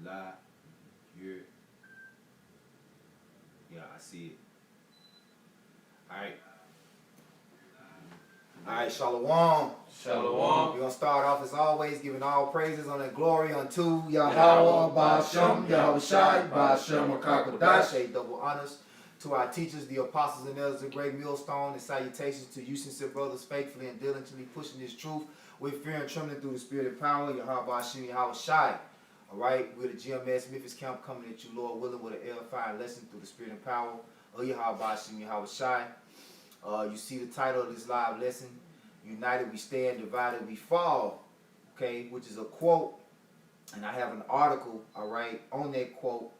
live. You hear it? Yeah, I see it. Alright. Alright, Shalom. Shalom. We're going to start off as always, giving all praises on and glory unto Yahweh, Ba'ashem, Yahweh Shai, Ba'ashem, Akakodash, double honors to our teachers, the apostles and elders of Great Millstone, and salutations to you sincere brothers, faithfully and diligently pushing this truth with fear and trembling through the spirit and power, Yahweh Ba'ashem, Yahweh Shai. Alright, we're the GMS Memphis Camp coming at you, Lord willing, with an edifying lesson through the spirit and power of Yahweh Ba'ashem, Yahweh Shai. You see the title of this live lesson, United we stand, divided we fall, okay, which is a quote, and I have an article, all right, on that quote,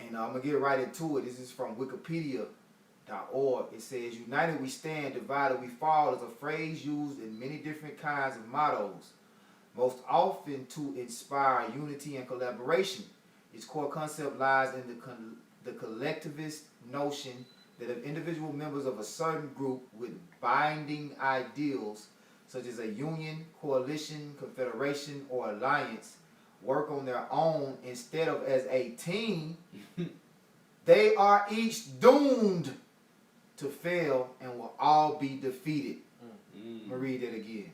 and I'm going to get right into it. This is from wikipedia.org. It says, United we stand, divided we fall is a phrase used in many different kinds of mottos, most often to inspire unity and collaboration. Its core concept lies in the collectivist notion that if individual members of a certain group with binding ideals, such as a union, coalition, confederation, or alliance, work on their own instead of as a team, they are each doomed to fail and will all be defeated. I'm going to read that again.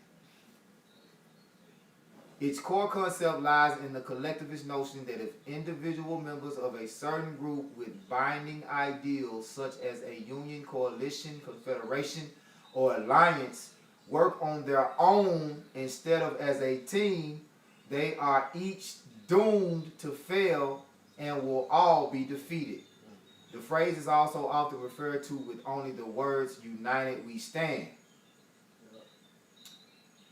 Its core concept lies in the collectivist notion that if individual members of a certain group with binding ideals such as a union, coalition, confederation, or alliance work on their own instead of as a team, they are each doomed to fail and will all be defeated. The phrase is also often referred to with only the words, United we stand.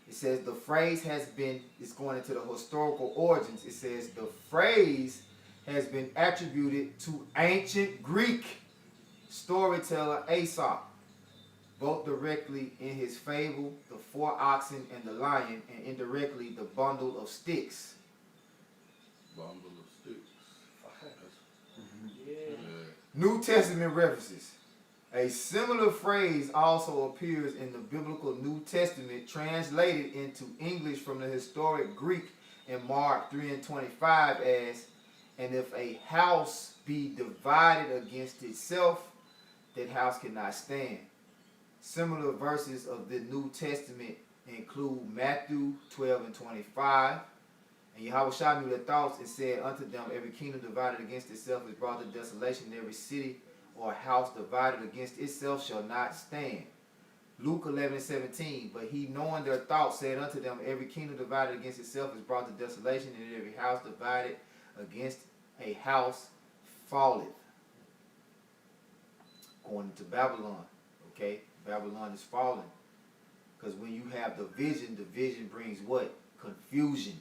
It says the phrase it's going into the historical origins. It says the phrase has been attributed to ancient Greek storyteller Aesop, both directly in his fable, The Four Oxen and the Lion, and indirectly, The Bundle of Sticks. Bundle of sticks. Yeah. New Testament references. A similar phrase also appears in the biblical New Testament, translated into English from the historic Greek in Mark 3:25 as, and if a house be divided against itself, that house cannot stand. Similar verses of the New Testament include Matthew 12:25. And Yahweh Shai knew their thoughts and said unto them, every kingdom divided against itself is brought to desolation, and every city or house divided against itself shall not stand. Luke 11:17. But he, knowing their thoughts, said unto them, every kingdom divided against itself is brought to desolation, and every house divided against a house falleth. Going into Babylon, okay? Babylon is falling. Because when you have division brings what? Confusion.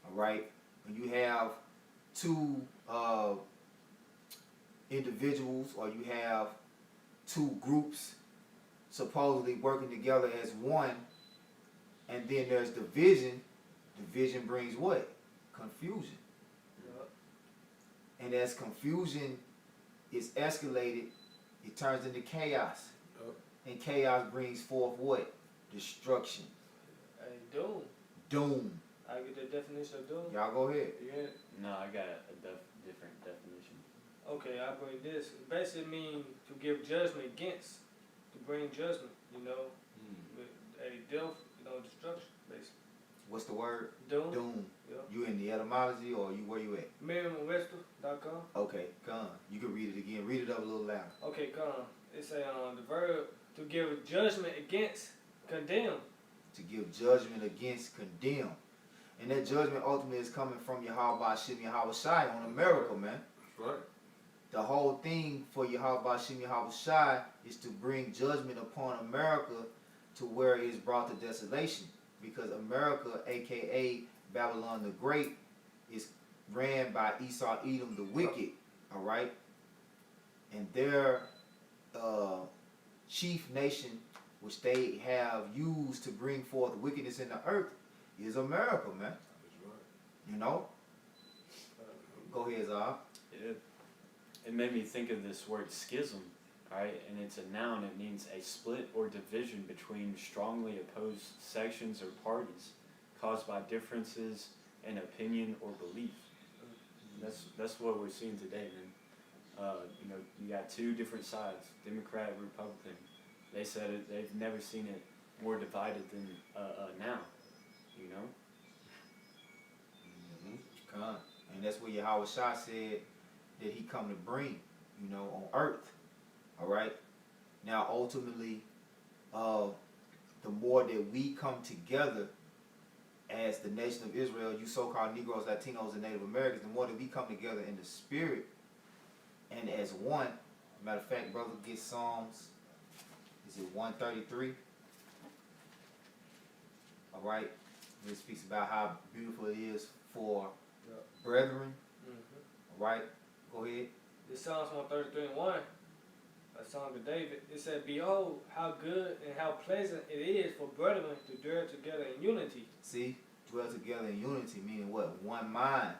All right? When you have two individuals, or you have two groups supposedly working together as one, and then there's division brings what? Confusion. Yep. And as confusion is escalated, it turns into chaos. Yep. And chaos brings forth what? Destruction. Hey, doom. Doom. I get the definition of doom. Y'all go ahead. Yeah. No, I got a different definition. Okay, I bring this. It basically means to give judgment against, to bring judgment, with a death, destruction, basically. What's the word? Doom. Doom. Yep. You in the etymology, or you where you at? Merriam-Webster.com. Okay, come. You can read it again. Read it up a little louder. Okay, come. It's a the verb to give judgment against, condemn. To give judgment against, condemn. And that judgment ultimately is coming from Yahweh Ba'ashem Yahweh Shai on America, man. That's right. The whole thing for Yahweh Ba'ashem Yahweh Shai is to bring judgment upon America to where it is brought to desolation. Because America, aka Babylon the Great, is ran by Esau Edom the Wicked, all right? And their chief nation, which they have used to bring forth wickedness in the earth, is America, man. That's right. You know? Go ahead, Zah. It made me think of this word schism, right? And it's a noun. It means a split or division between strongly opposed sections or parties caused by differences an opinion or belief. That's what we're seeing today, man. You know, you got two different sides, Democrat, Republican. They said it, they've never seen it more divided than now, you know? Con. And that's what Yahweh Shah said that he come to bring, you know, on earth. All right. Now, ultimately, the more that we come together as the nation of Israel, you so-called Negroes, Latinos, and Native Americans, the more that we come together in the spirit and as one. Matter of fact, brother, get Psalms. Is it 133? All right. It speaks about how beautiful it is for brethren. All right. Go ahead. This Psalms 133:1, a song of David. It said, "Behold, how good and how pleasant it is for brethren to dwell together in unity." See, dwell together in unity, meaning what? One mind.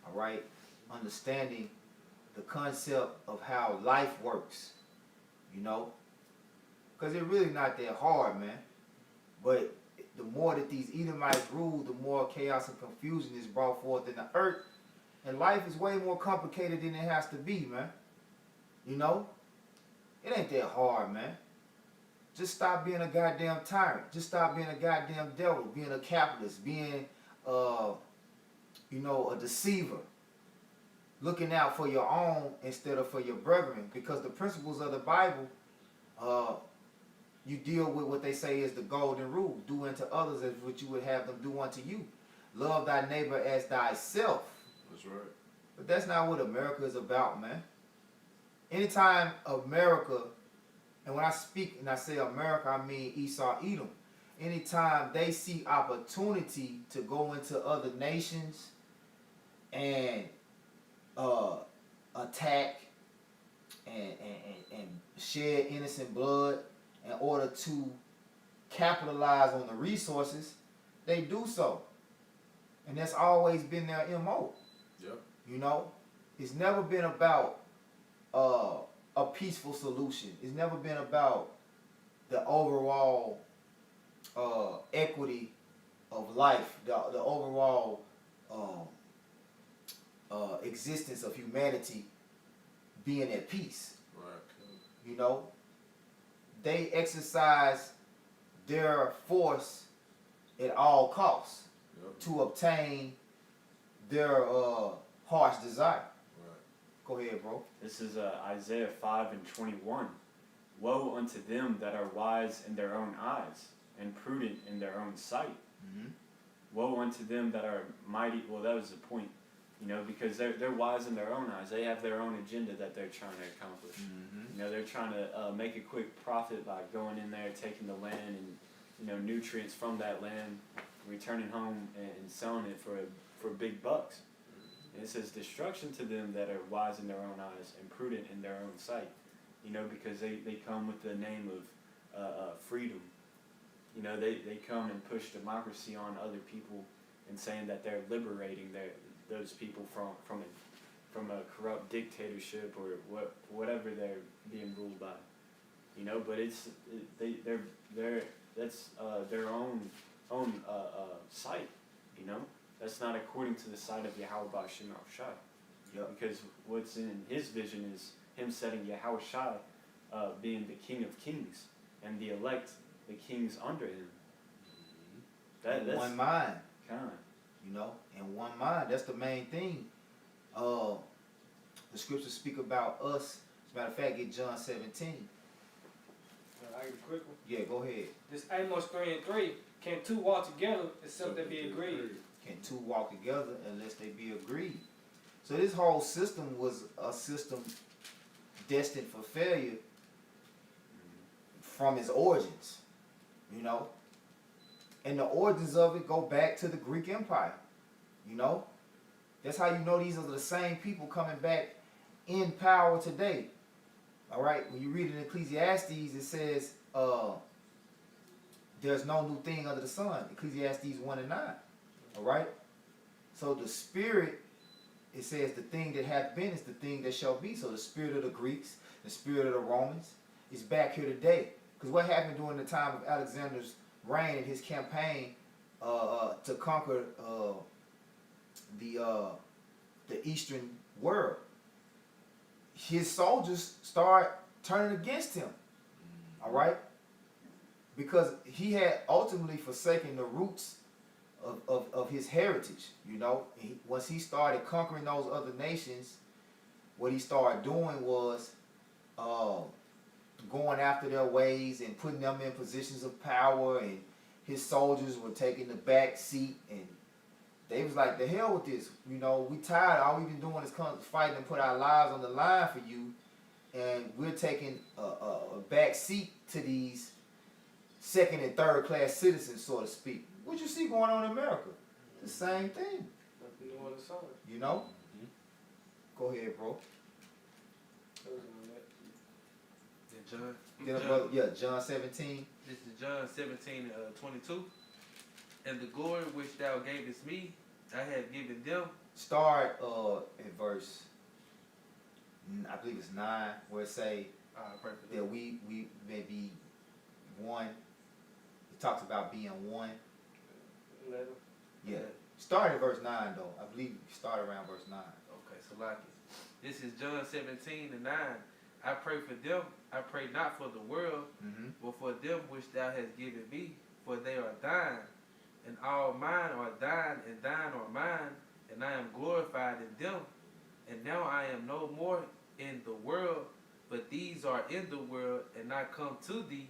All right. Understanding the concept of how life works. You know, because it's really not that hard, man. But the more that these Edomites rule, the more chaos and confusion is brought forth in the earth. And life is way more complicated than it has to be, man. You know? It ain't that hard, man. Just stop being a goddamn tyrant. Just stop being a goddamn devil, being a capitalist, being, you know, a deceiver. Looking out for your own instead of for your brethren. Because the principles of the Bible, you deal with what they say is the golden rule. Do unto others as what you would have them do unto you. Love thy neighbor as thyself. That's right. But that's not what America is about, man. Anytime America, and when I speak and I say America, I mean Esau, Edom. Anytime they see opportunity to go into other nations and attack and shed innocent blood in order to capitalize on the resources, they do so. And that's always been their MO. Yep. You know, it's never been about a peaceful solution. It's never been about the overall equity of life, the overall existence of humanity being at peace. Right. You know, they exercise their force at all costs Yep. to obtain their heart's desire. Right. Go ahead, bro. This is Isaiah 5:21. Woe unto them that are wise in their own eyes and prudent in their own sight. Mm-hmm. Woe unto them that are mighty. Well, that was the point, you know, because they're wise in their own eyes. They have their own agenda that they're trying to accomplish. Mm-hmm. You know, they're trying to make a quick profit by going in there, taking the land and, you know, nutrients from that land, returning home and selling it for big bucks. And it says destruction to them that are wise in their own eyes and prudent in their own sight. You know, because they come with the name of freedom. You know, they come and push democracy on other people and saying that they're liberating those people from a corrupt dictatorship or whatever they're being ruled by. You know, but that's their own sight. You know, that's not according to the sight of Yahweh Ba'Shem Shai. Yep. Because what's in his vision is him setting Yahweh Shai being the King of Kings and the elect, the kings under him. That's one mind, kind. you know, and one mind. That's the main thing. The scriptures speak about us. As a matter of fact, get John 17. I get a quick one. Yeah, go ahead. This Amos 3:3. Can two walk together except they be agreed? Can two walk together unless they be agreed? So this whole system was a system destined for failure from its origins, you know. And the origins of it go back to the Greek Empire, you know. That's how you know these are the same people coming back in power today. All right, when you read in Ecclesiastes, it says, there's no new thing under the sun. Ecclesiastes 1:9. All right? So the spirit, it says the thing that hath been is the thing that shall be. So the spirit of the Greeks, the spirit of the Romans is back here today. Because what happened during the time of Alexander's reign and his campaign to conquer the Eastern world. His soldiers start turning against him. All right, because he had ultimately forsaken the roots of his heritage. You know, once he started conquering those other nations, what he started doing was going after their ways and putting them in positions of power, and his soldiers were taking the back seat, and they was like, the hell with this, you know, we tired, all we've been doing is come fighting and put our lives on the line for you, and we're taking a back seat to these second and third class citizens, so to speak. What you see going on in America? The same thing, Nothing new under the sun. you know? Go ahead, bro. That was on that. John 17. This is John 17:22. And the glory which thou gavest me, I have given them. Start in verse, I believe it's 9, where it say I pray for that them. we may be one. It talks about being one. 11. Yeah. Start at verse 9 though. I believe you start around verse 9. Okay, so like it. This is John 17:9. I pray for them. I pray not for the world, Mm-hmm. but for them which thou hast given me, for they are thine. And all mine are thine, and thine are mine, and I am glorified in them. And now I am no more in the world, but these are in the world, and I come to thee.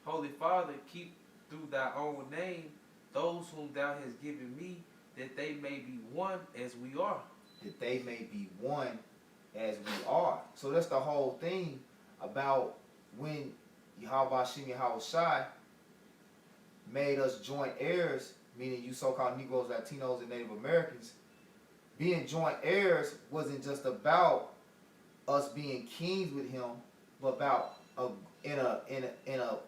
Holy Father, keep through thy own name those whom thou hast given me, that they may be one as we are. That they may be one as we are. So that's the whole thing about when Yahweh Shem Yahweh Shai made us joint heirs, meaning you so-called Negroes, Latinos, and Native Americans. Being joint heirs wasn't just about us being kings with him, but about in a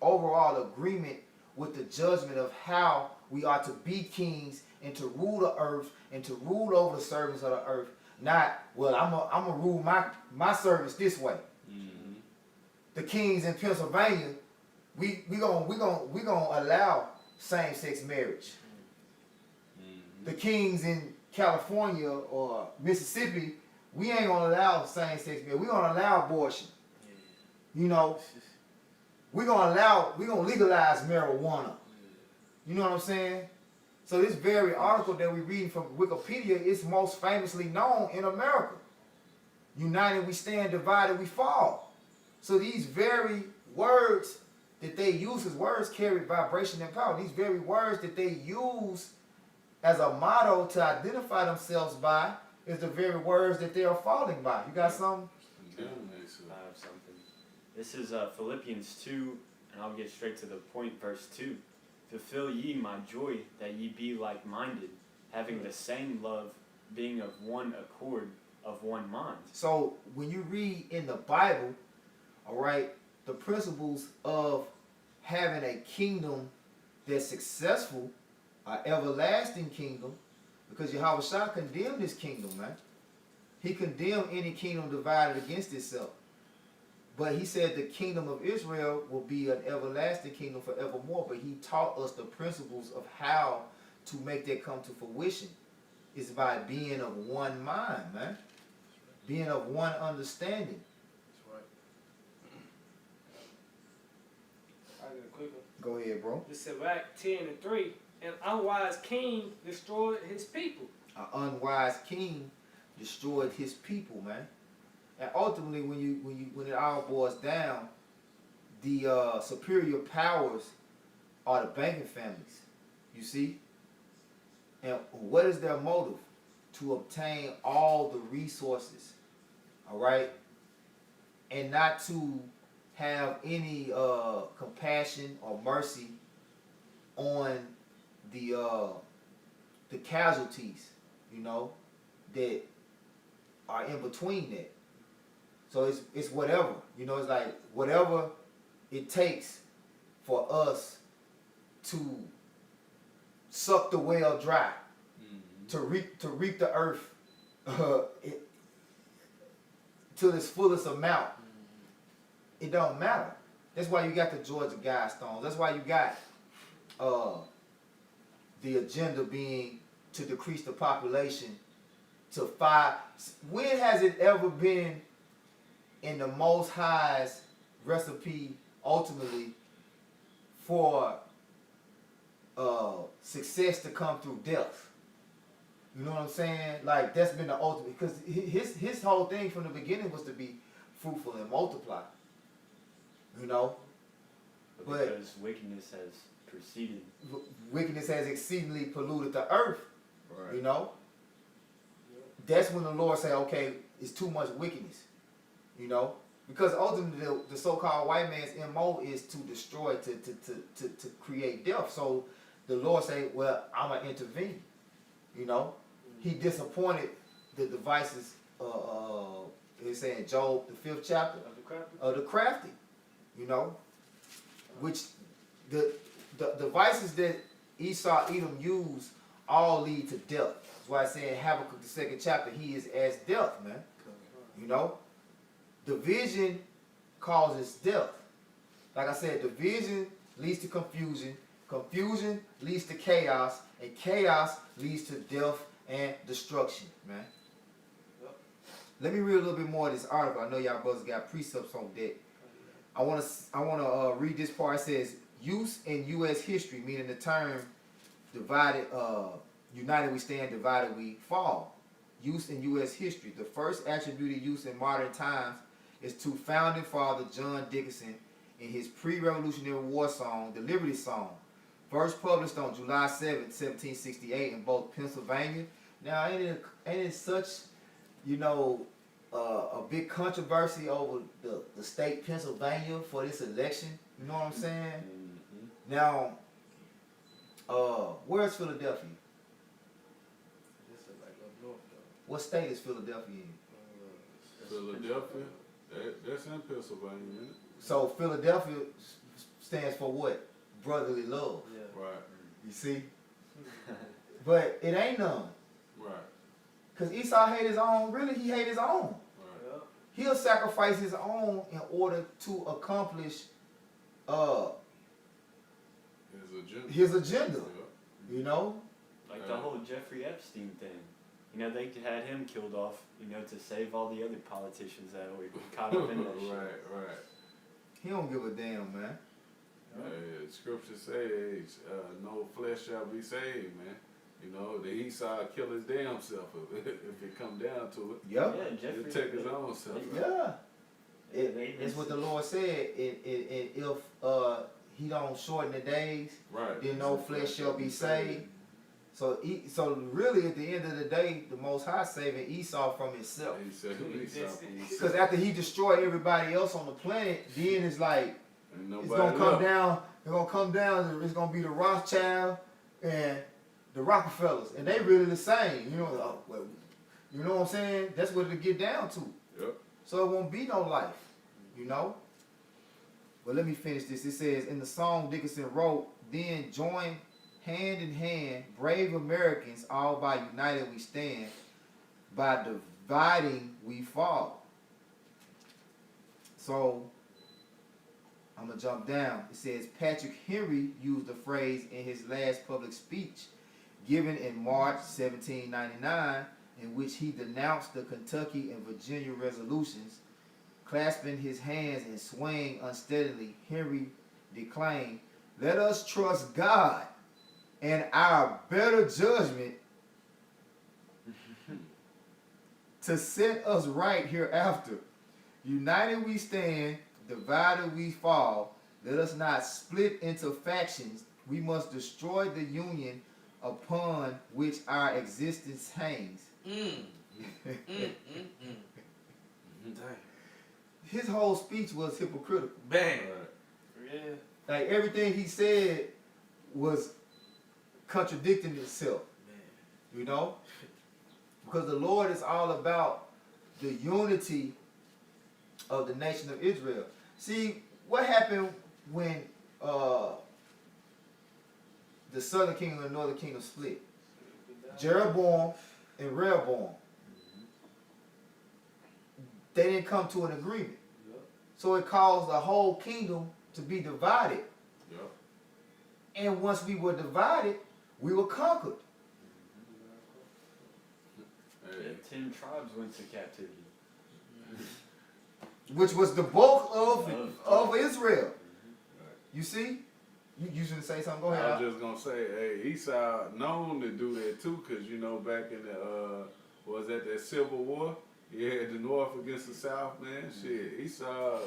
overall agreement with the judgment of how we are to be kings and to rule the earth and to rule over the servants of the earth. Not, well, I'm gonna rule my servants this way. Mm-hmm. The kings in Pennsylvania, we gonna allow same-sex marriage. Mm-hmm. The kings in California or Mississippi, we ain't gonna allow same-sex marriage. We gonna allow abortion. You know, we gonna legalize marijuana. You know what I'm saying? So this very article that we read from Wikipedia is most famously known in America. United we stand, divided we fall. So these very words that they use, as words carry vibration and power. These very words that they use as a motto to identify themselves by is the very words that they are falling by. You got something? I have something. This is Philippians 2, and I'll get straight to the point, verse 2. Fulfill ye my joy, that ye be like-minded, having the same love, being of one accord, of one mind. So when you read in the Bible, all right, the principles of having a kingdom that's successful, an everlasting kingdom, because Yahweh Shah condemned this kingdom, man. He condemned any kingdom divided against itself. But he said the kingdom of Israel will be an everlasting kingdom forevermore. But he taught us the principles of how to make that come to fruition. It's by being of one mind, man. Being of one understanding. That's right. I get a quick one. Go ahead, bro. This is Sirach 10:3. An unwise king destroyed his people. An unwise king destroyed his people, man. And ultimately, when it all boils down, the superior powers are the banking families. You see? And what is their motive? To obtain all the resources, all right? And not to have any compassion or mercy on the casualties, you know, that are in between that. So it's whatever, you know, it's like whatever it takes for us to suck the well dry, to reap the earth to its fullest amount. It don't matter. That's why you got the Georgia Guidestones. That's why you got the agenda being to decrease the population to 5. When has it ever been in the Most High's recipe ultimately for success to come through death? You know what I'm saying? Like, that's been the ultimate, because his whole thing from the beginning was to be fruitful and multiply. You know, But because wickedness has preceded. wickedness has exceedingly polluted the earth. Right. You know, that's when the Lord say, okay, it's too much wickedness. You know, because ultimately the so-called white man's MO is to destroy, to create death. So the Lord say, well, I'm gonna intervene. You know, he disappointed the devices. It's saying Job, the 5th chapter Of the crafty. of the crafty. You know, which the devices that Esau, Edom use all lead to death. That's why I say in Habakkuk, the 2nd chapter, he is as death, man. You know, division causes death. Like I said, division leads to confusion. Confusion leads to chaos, and chaos leads to death and destruction, man. Yep. Let me read a little bit more of this article. I know y'all brothers got precepts on that. I want to read this part. It says, use in U.S. history, meaning the term divided, united we stand, divided we fall. Use in U.S. history. The first attributed use in modern times is to founding father John Dickinson in his pre-Revolutionary War song, the Liberty Song, first published on July 7, 1768 in both Pennsylvania. Now, ain't it such, you know, a big controversy over the state Pennsylvania for this election? You know what I'm saying? Mm-hmm. Now, where's Philadelphia? This is like up north though. What state is Philadelphia in? Philadelphia. That's in Pennsylvania, isn't it? So Philadelphia stands for what? Brotherly love. Yeah. Right. You see? But it ain't none. Right. Because Esau hate his own. Really, he hate his own. Right. Yep. He'll sacrifice his own in order to accomplish His agenda. his agenda. Yeah. You know? Like the whole Jeffrey Epstein thing. You know, they had him killed off, you know, to save all the other politicians that were caught up in that shit. Right. He don't give a damn, man. Scripture says, no flesh shall be saved, man. You know, the Esau kill his damn self if it come down to it. Yep. Yeah, He'll Jeffrey. take his own self. Yeah. They It's what the Lord said. If he don't shorten the days, Right. then no flesh shall be saved. So really, at the end of the day, the Most High saving Esau from himself. He said Esau from himself. Because after he destroyed everybody else on the planet, then it's like Ain't it's nobody gonna come left. down. It's gonna come down. It's gonna be the Rothschild and the Rockefellers, and they really the same. You know, you know what I'm saying? That's what it'll get down to. Yep. So it won't be no life. You know. But let me finish this. It says in the song Dickinson wrote, "Then join hand in hand, brave Americans, all by united we stand. By dividing we fall." So I'm gonna jump down. It says Patrick Henry used the phrase in his last public speech given in March 1799, in which he denounced the Kentucky and Virginia resolutions. Clasping his hands and swaying unsteadily, Henry declaimed, "Let us trust God and our better judgment to set us right hereafter. United we stand, divided we fall. Let us not split into factions. We must destroy the union upon which our existence hangs." Dang. His whole speech was hypocritical. Bang. Right. Yeah. Like everything he said was contradicting itself, Man. you know? Because the Lord is all about the unity of the nation of Israel. See, what happened when the southern kingdom and the northern kingdom split? Jeroboam and Rehoboam. They didn't come to an agreement. Yep. So it caused the whole kingdom to be divided. Yep. And once we were divided, we were conquered. Hey, 10 tribes went to captivity. which was the bulk Of- of Israel. You see? You should say something. Go ahead. I was just gonna say, hey, Esau known to do that too, cause you know back in the was that Civil War? He had the North against the South, man. Shit, Esau.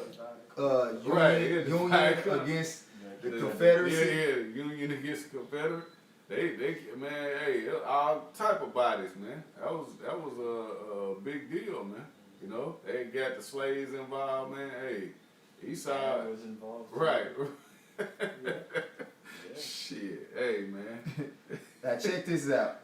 Union, Right, yeah, Union the- against the Yeah, Confederacy. yeah, Union against the Confederate. They, man, hey, all type of bodies, man. That was a big deal, man. You know, they got the slaves involved, man. Hey, Esau, Yeah, was involved. right? Yeah. Shit, hey, man. Now check this out.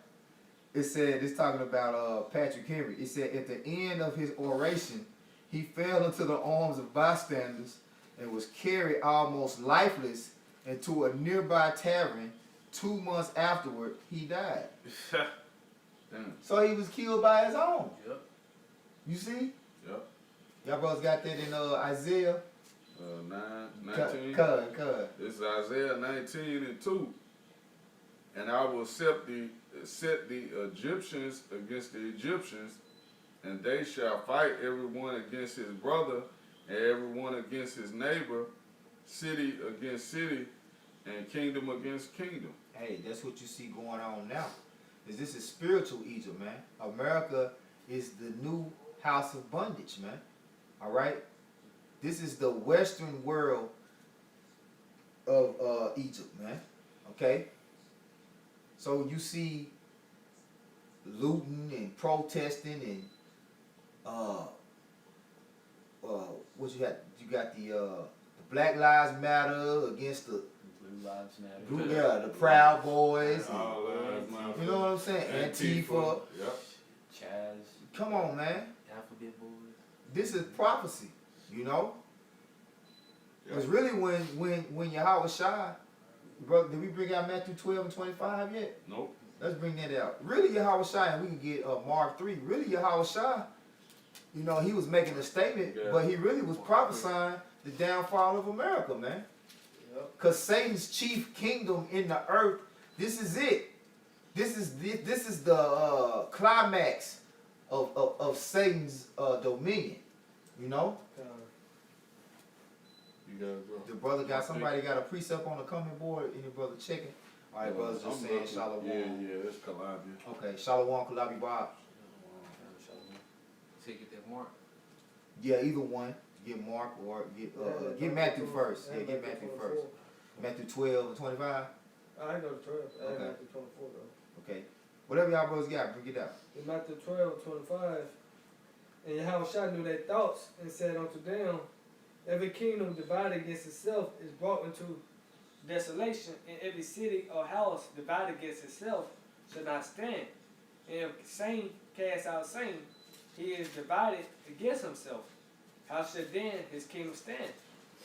It said, it's talking about Patrick Henry. It said at the end of his oration, he fell into the arms of bystanders and was carried almost lifeless into a nearby tavern. 2 months afterward, he died. Damn. So he was killed by his own. Yep. You see? Yep. Y'all brothers got that in Isaiah? 19. Cut. This is Isaiah 19:2. And I will set the Egyptians against the Egyptians, and they shall fight everyone against his brother, and everyone against his neighbor, city against city, and kingdom against kingdom. Hey, that's what you see going on now. This is spiritual Egypt, man. America is the new house of bondage, man. All right? This is the Western world of Egypt, man. Okay? So you see looting and protesting and what you got? You got the Black Lives Matter against the Blue Lives Matter. yeah, the Proud Boys. And, All lives matter. you know what I'm saying? Antifa. Yep. Chaz. Come on, man. Alphabet boys. This is prophecy, you know? Yep. Because really when Yahweh Shai, brother, did we bring out Matthew 12 and 25 yet? Nope. Let's bring that out. Really Yahweh Shai, and we can get Mark 3, really Yahweh Shai, you know, he was making a statement, Yeah. but he really was prophesying the downfall of America, man. Yep. Because Satan's chief kingdom in the earth, this is it. This is the climax of Satan's dominion, you know? You got it, bro. The brother got somebody got a precept on the comment board. Any brother checking? All right, brothers just I'm saying looking- Shalom. Yeah, it's Columbia. Okay, Shalom, Kalabi Bob. Take it that mark. Yeah, either one. Get Mark or get Matthew first. Yeah, get Matthew first. Matthew 12 and 25. I know the 12. I Okay. Matthew 24 though. Okay. Whatever y'all brothers got, bring it out. In Matthew 12, 25, and Yahweh knew their thoughts and said unto them, every kingdom divided against itself is brought into desolation, and every city or house divided against itself shall not stand. And if Satan cast out Satan, he is divided against himself. How shall then his kingdom stand?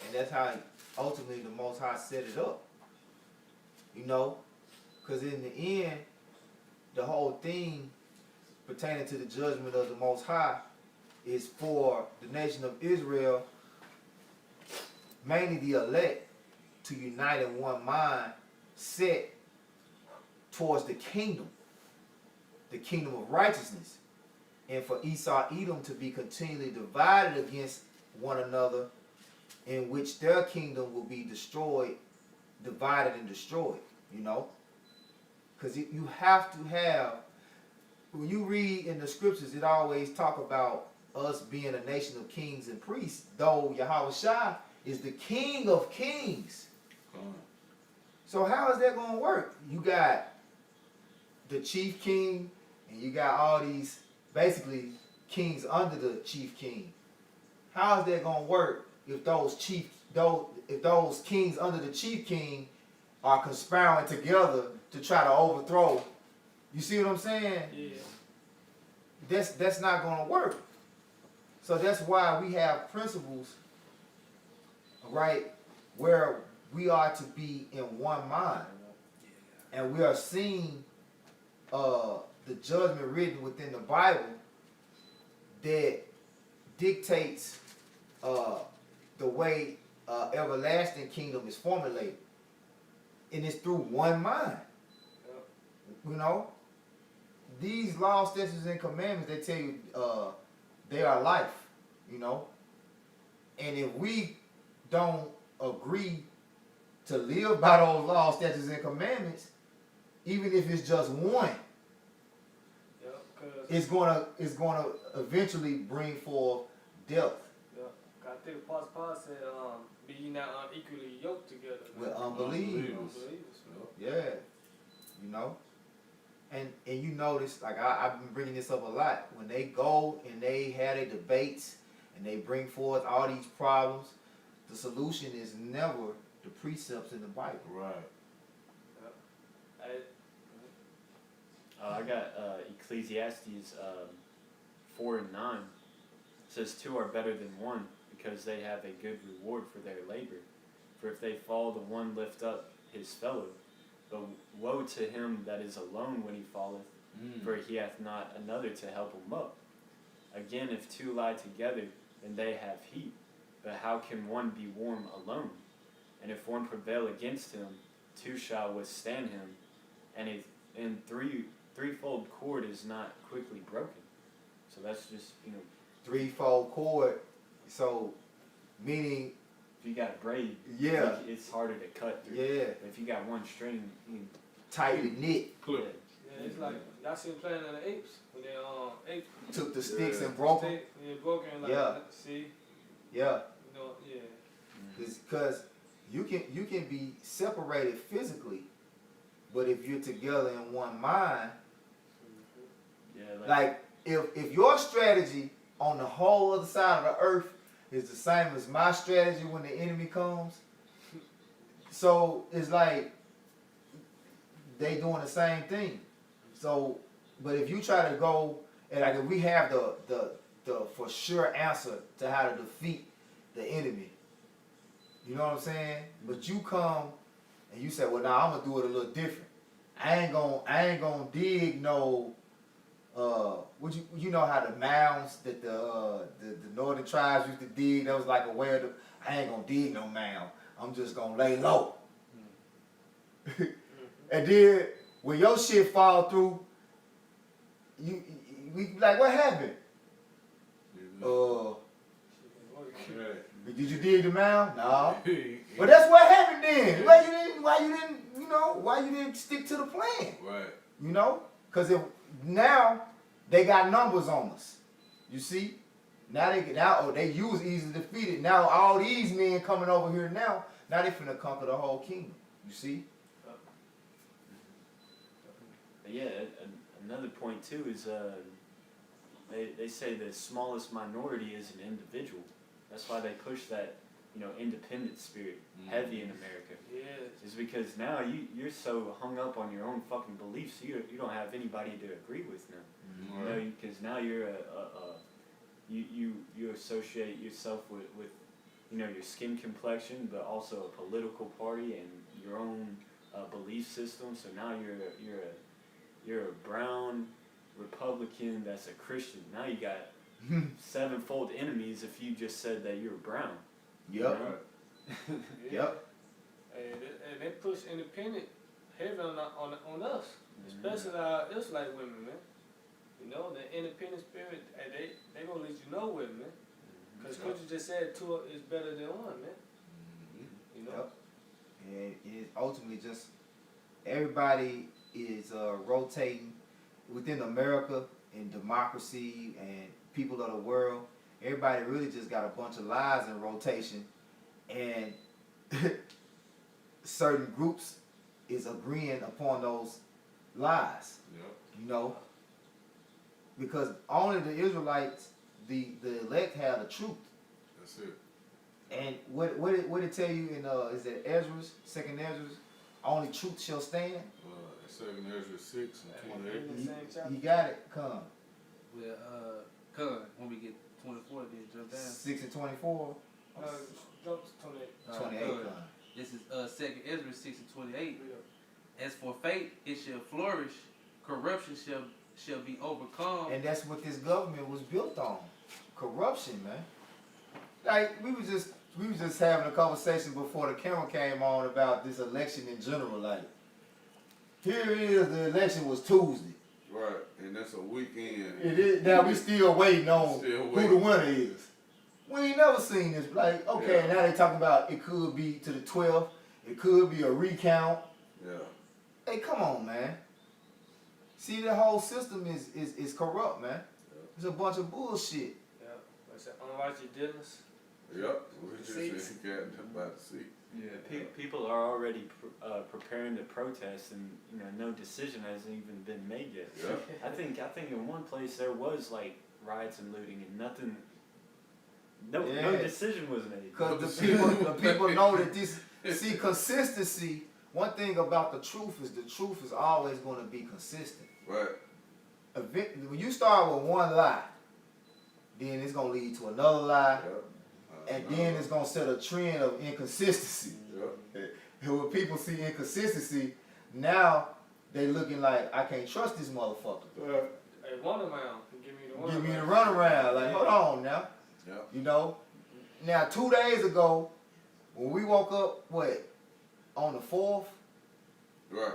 And that's how ultimately the Most High set it up. You know? Because in the end, the whole thing pertaining to the judgment of the Most High is for the nation of Israel, mainly the elect, to unite in one mind, set towards the kingdom of righteousness. And for Esau, Edom to be continually divided against one another, in which their kingdom will be destroyed, divided and destroyed, you know? Because you have to have, when you read in the scriptures, it always talk about us being a nation of kings and priests, though Yahweh Shai is the King of kings. So how is that going to work? You got the chief king, and you got all these, basically, kings under the chief king. How is that going to work if those kings under the chief king are conspiring together to try to overthrow? You see what I'm saying? Yeah. That's not going to work. So that's why we have principles, right, where we are to be in one mind, and we are seeing the judgment written within the Bible that dictates the way everlasting kingdom is formulated, and it's through one mind. You know, these laws, statutes, and commandments, they tell you they are life, you know. And if we don't agree to live by those laws, statutes, and commandments, even if it's just one, Yeah, cause it's gonna eventually bring forth death I think Apostle Paul said, "Be ye not unequally yoked together with unbelievers. unbelievers." Yeah, you know. And you notice, like I've been bringing this up a lot, when they go and they have their debates and they bring forth all these problems, the solution is never the precepts in the Bible. Right. I got Ecclesiastes 4:9. It says, "Two are better than one, because they have a good reward for their labor. For if they fall, the one lift up his fellow. But woe to him that is alone when he falleth, for he hath not another to help him up. Again, if two lie together, then they have heat. But how can one be warm alone? And if one prevail against him, two shall withstand him. And threefold cord is not quickly broken." So that's just, Threefold cord, so meaning, if you got a braid, yeah, it's harder to cut through. yeah, But if you got one string, you tightly knit, Clip. Yeah, it's like y'all seen Planet of the Apes when they apes took the sticks Yeah. and broke them. yeah, broken like Yeah. see, Yeah, you know, yeah. because you can be separated physically, but if you're together in one mind, yeah, like if your strategy on the whole other side of the earth is the same as my strategy when the enemy comes, so it's like they doing the same thing. So, but if you try to go and like if we have the for sure answer to how to defeat the enemy, you know what I'm saying? But you come and you say, well, now I'm gonna do it a little different. I ain't gonna dig no. Would you know how the mounds that the northern tribes used to dig? That was like a way of I ain't gonna dig no mound. I'm just gonna lay low. And then when your shit fall through, we like, what happened? Did you dig the mound? No. But that's what happened then. Why you didn't stick to the plan? Right. You know? Because if now they got numbers on us. You see? Now they use easily defeated. Now all these men coming over here now they finna conquer the whole kingdom. You see? But yeah, another point too is they say the smallest minority is an individual. That's why they push that independent spirit heavy in America. Yeah. Is because now you're so hung up on your own fucking beliefs, you don't have anybody to agree with now. Because now you're you associate yourself with your skin complexion, but also a political party and your own belief system. So now you're a brown Republican that's a Christian. Now you got sevenfold enemies if you just said that you're brown. Yep. Right. Yep. And they push independent heavy on us, especially our Israelite women, man. You know, the independent spirit, they gonna let you know with, man. Because Coach just said two is better than one, man. You know? Yep. And it's ultimately just everybody is rotating within America in democracy and people of the world. Everybody really just got a bunch of lies in rotation, and certain groups is agreeing upon those lies. Yep. You know, because only the Israelites, the elect, have the truth. That's it. And what it tell you in is it Ezra's, second Ezra's, only truth shall stand? 2 Ezra 6 and 28. In the same chapter. You got it, come. Well, when we get 24, then jump down. 6 and 24. Jump to 28. 28 come. This is 2 Ezra 6 and 28. As for faith, it shall flourish. Corruption shall be overcome. And that's what this government was built on. Corruption, man. Like we was just having a conversation before the camera came on about this election in general. Like, here it is, the election was Tuesday. Right, and that's a weekend. It is, now we still waiting on Still who waiting. the winner is. We ain't never seen this. Like, okay, Yeah. now they talking about it could be to the 12th. It could be a recount. Yeah. Hey, come on, man. See, the whole system is corrupt, man. It's a bunch of bullshit. Yeah. Like I said, unrighteous dealings. Yep. We just Seats. got about to see. Yeah, people are already preparing to protest, and no decision hasn't even been made yet. Yeah. I think in one place there was like riots and looting, and nothing. No Yeah. decision was made. Because the people know that this. See, consistency. One thing about the truth is always going to be consistent. Right. When you start with one lie, then it's going to lead to another lie, Yep. and then it's going to set a trend of inconsistency. Yep. And when people see inconsistency, now they looking like, I can't trust this motherfucker. Right. Hey, one around. Give me the one Give me the around. runaround. Like, hold on now. Yep. You know? Now, 2 days ago, when we woke up, on the 4th, Right.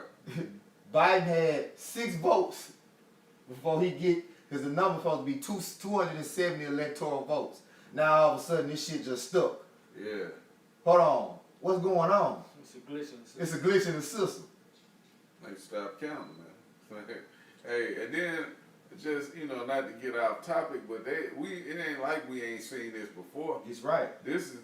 Biden had 6 votes before he get, because the number supposed to be 270 electoral votes. Now all of a sudden this shit just stuck. Yeah. Hold on, what's going on? It's a glitch in the system. It's a glitch in the system. Like stop counting, man. Hey, and then just not to get off topic, but it ain't like we ain't seen this before. It's right. This is a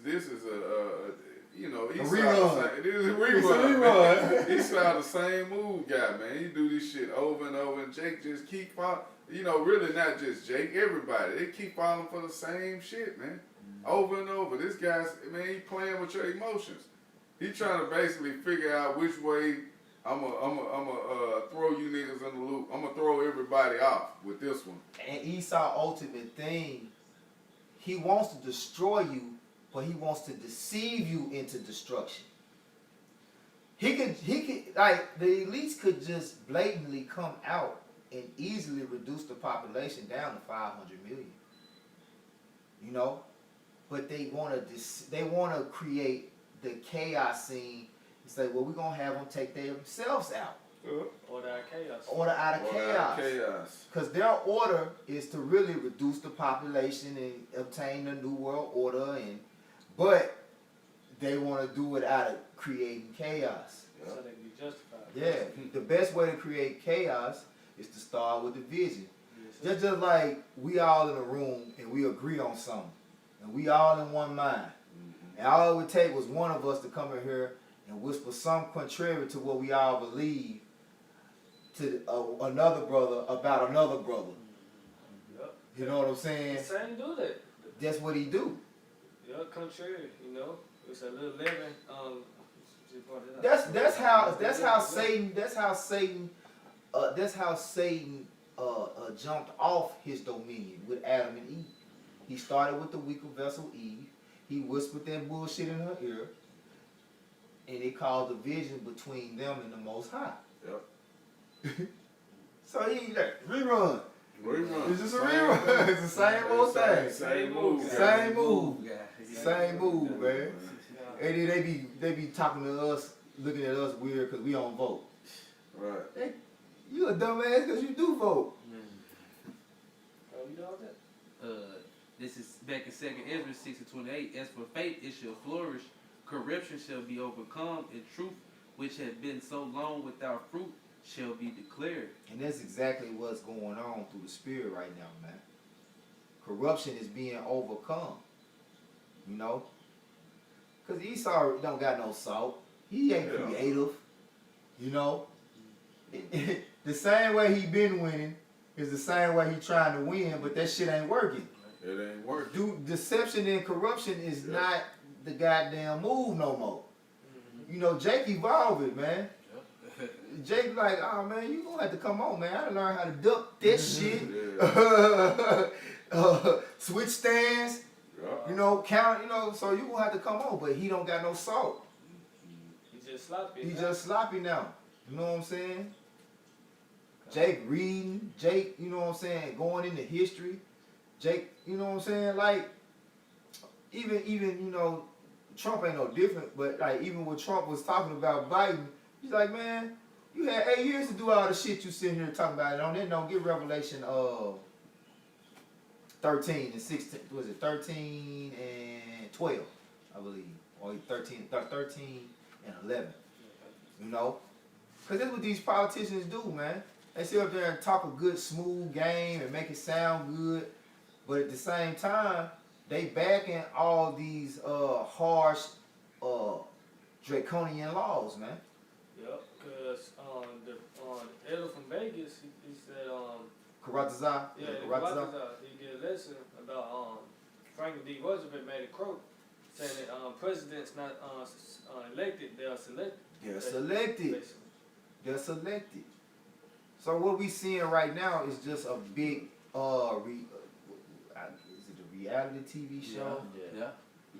rerun. It is a It's a rerun. rerun. Man. He saw the same move, guy, man. He do this shit over and over, and Jake just keep following. Really not just Jake, everybody. They keep falling for the same shit, man. Over and over. This guy's, man, he playing with your emotions. He trying to basically figure out which way I'm throw you niggas in the loop. I'm gonna throw everybody off with this one. And Esau's ultimate thing, he wants to destroy you, but he wants to deceive you into destruction. He could like the elites could just blatantly come out and easily reduce the population down to 500 million. But they want to create the chaos scene and say, well, we're gonna have them take themselves out, Order out chaos. order out of chaos. Chaos. Because their order is to really reduce the population and obtain a new world order, but they want to do it out of creating chaos. So they can be justified. Yeah, the best way to create chaos is to start with division. Yes, sir. Just like we all in a room and we agree on something, and we all in one mind. And all it would take was one of us to come in here and whisper something contrary to what we all believe to another brother about another brother. Yep. You know what I'm saying? Same do that. That's what he do. Yeah, contrary, it's a little living. Just brought it up. That's how Satan jumped off his dominion with Adam and Eve. He started with the weaker vessel Eve. He whispered that bullshit in her ear, and it caused division between them and the Most High. Yep. So he like rerun. Rerun. It's just a rerun. It's the same old thing. Same move. Same move. Yeah. Same move, man. Yeah. And then they be talking to us, looking at us weird because we don't vote. Right. You a dumbass because you do vote. Oh, you know that? This is back in 2nd Ezra 6:28. As for faith, it shall flourish. Corruption shall be overcome, and truth, which had been so long without fruit, shall be declared. And that's exactly what's going on through the spirit right now, man. Corruption is being overcome. Because Esau don't got no salt. He ain't Yeah. creative. The same way he been winning is the same way he trying to win, but that shit ain't working. It ain't working. Deception and corruption is not the goddamn move no more. Jake evolving, man. Jake like, oh man, you gonna have to come on, man. I done learned how to duck that shit. Yeah. Switch stands, Yep. count, so you gonna have to come on, but he don't got no salt. He just sloppy. He just sloppy now. You know what I'm saying? Jake reading, Jake, going into history. Jake, you know what I'm saying? Like, even Trump ain't no different, but like even when Trump was talking about Biden, he's like, man, You had 8 years to do all the shit you sitting here talking about. And on that note, get Revelation 13 and 16. Was it 13 and 12, I believe, or 13 and 11. You know, because that's what these politicians do, man. They sit up there and talk a good, smooth game and make it sound good, but at the same time, they backing all these harsh, draconian laws, man. Yep, because the elder from Vegas, he said, Karatazar, yeah, the Karatazar, he did a lesson about Franklin D. Roosevelt made a quote saying that presidents not elected, they are selected. They're selected. Basically. They're selected. So what we seeing right now is just a big, is it a reality TV show? Yeah.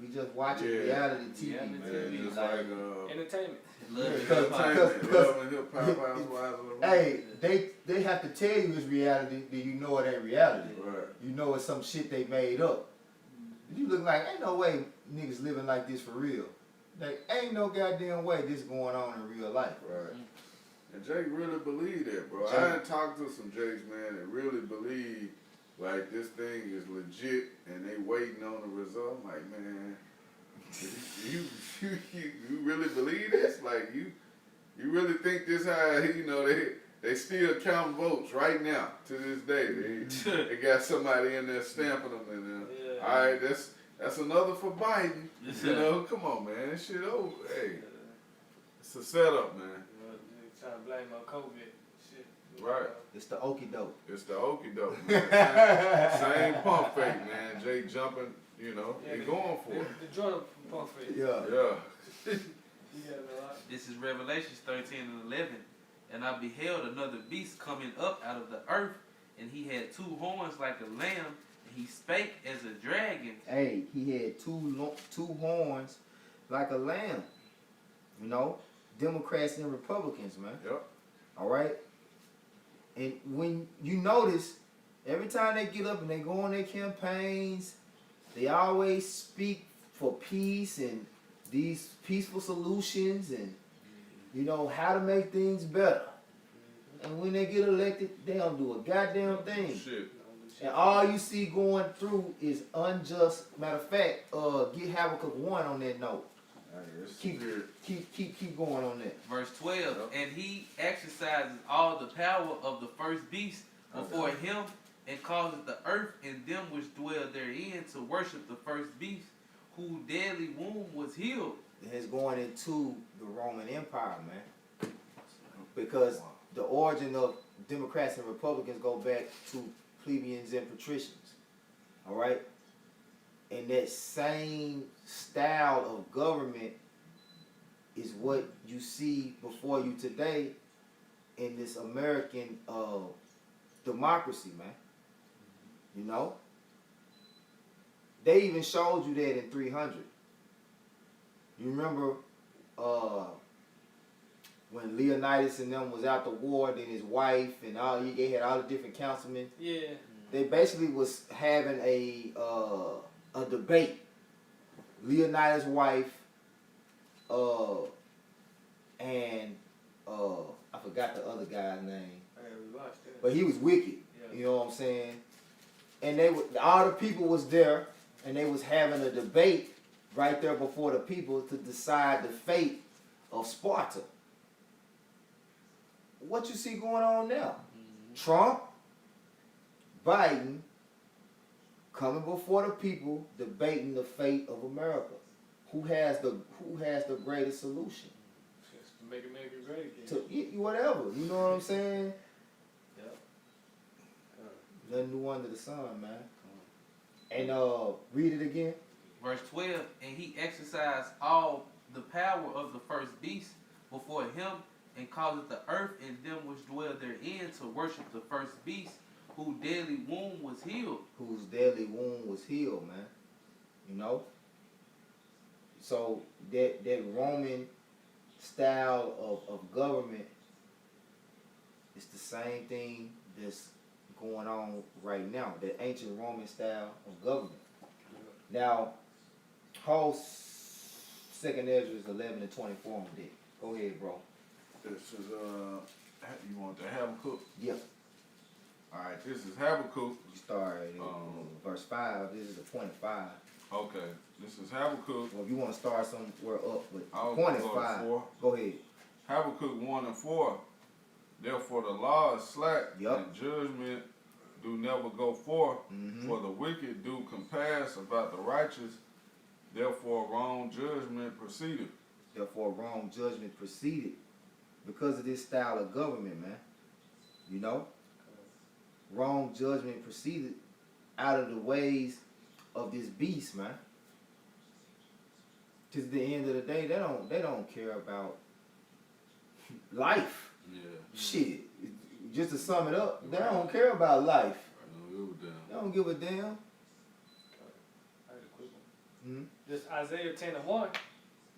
We just watching Yeah. reality TV, Reality man. Man, just Like, like Entertainment. Love it. Because- entertainment, love and hip hop, housewives of the hey, they have to tell you it's reality, then you know it ain't reality. Right. You know it's some shit they made up. You look like, ain't no way niggas living like this for real. Like, ain't no goddamn way this going on in real life. Right. And Jake really believed that, bro. Jake- I done talked to some Jakes, man, that really believe like this thing is legit and they waiting on the result. I'm like, man, you really believe this? Like you really think this how, you know, they still count votes right now to this day. They got somebody in there stamping them in there. Yeah. All right, that's another for Biden. You know, come on, man. This shit over. Hey, it's a setup, man. Trying to blame on COVID. Shit. Right. It's the okie doke. It's the okie doke. Same pump fake, man. Jay jumping, you know, Yeah, he going for it. The Jordan pump fake. Yeah. Yeah. You got a lot. This is Revelations 13 and 11. And I beheld another beast coming up out of the earth, and he had 2 horns like a lamb, and he spake as a dragon. Hey, he had two horns like a lamb. You know, Democrats and Republicans, man. Yep. All right. And when you notice, every time they get up and they go on their campaigns, they always speak for peace and these peaceful solutions and, you know, how to make things better. And when they get elected, they don't do a goddamn thing. Shit. And all you see going through is unjust. Matter of fact, get Habakkuk 1 on that note. Keep going on that. Verse 12. Yep. And he exercises all the power of the first beast before him, and causes the earth and them which dwell therein to worship the first beast, whose deadly wound was healed. It's going into the Roman Empire, man. Because the origin of Democrats and Republicans go back to plebeians and patricians. All right? And that same style of government is what you see before you today in this American democracy, man. You know? They even showed you that in 300. You remember when Leonidas and them was out the war, then his wife and they had all the different councilmen. Yeah. They basically was having a debate. Leonidas' wife and I forgot the other guy's name, We watched that. but he was wicked. Yeah. You know what I'm saying? And all the people was there, and they was having a debate right there before the people to decide the fate of Sparta. What you see going on now? Trump, Biden, coming before the people, debating the fate of America. Who has the greatest solution? Just make America great again. To whatever, you know what I'm saying? Yep. Nothing new under the sun, man. And read it again. Verse 12. And he exercised all the power of the first beast before him, and caused the earth and them which dwell therein to worship the first beast, whose deadly wound was healed. Whose deadly wound was healed, man. You know? So that Roman style of government is the same thing that's going on right now. The ancient Roman style of government. Now, whole 2nd Ezra 11 and 24 on that. Go ahead, bro. This is you want the Habakkuk? Yeah. All right, this is Habakkuk. You start at verse 5. This is the point 5. Okay, this is Habakkuk. Well, if you want to start somewhere up, but I'll point is go to 5. 4. Go ahead. Habakkuk 1 and 4. Therefore the law is slack, Yup. and judgment do never go forth. Mm-hmm. For the wicked do compass about the righteous. Therefore wrong judgment proceedeth. Therefore, wrong judgment proceeded because of this style of government, man. You know, wrong judgment proceeded out of the ways of this beast, man. To the end of the day, they don't care about life. Yeah. Shit. Just to sum it up, they don't care about life. No, it was down. They don't give a damn. I had a quick one. Mm-hmm. This Isaiah 10:1.